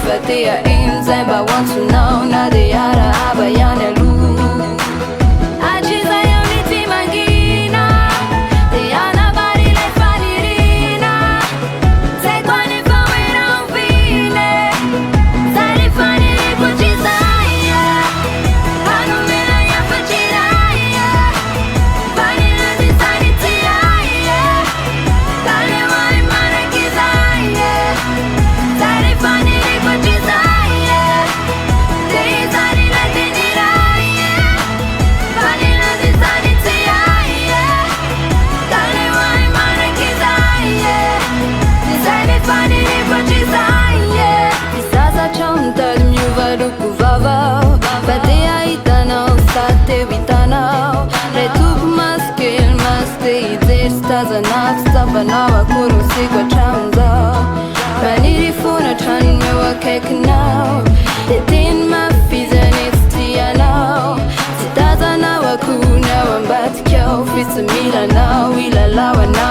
but they are in Zen, but want to know now they are Abayana Lu. Hatrizay only team Angina, they are nobody like Fanirina. Take one if I'm around Vine, Sally Faniriako Jizaya, Hanumela Yapachiraya, Vanilla Sanitaya, Kalewa Manakizaya, Sally Faniriako Jizaya, they Sally Latiniraya, Vanilla Sanitaya, Kalewa Manakizaya, Sally Faniriako Jizaya. Sasa chanta miuva do kuvava, batea itanao, sate vitanao, retup maskil maste idestas enough, sabanawa kurusi kwa chamza, panirifuna chanme wa kek now, detin mafiza nextia now, sitaza na wakuna wambat kyo, fisamila now, ilalawa now.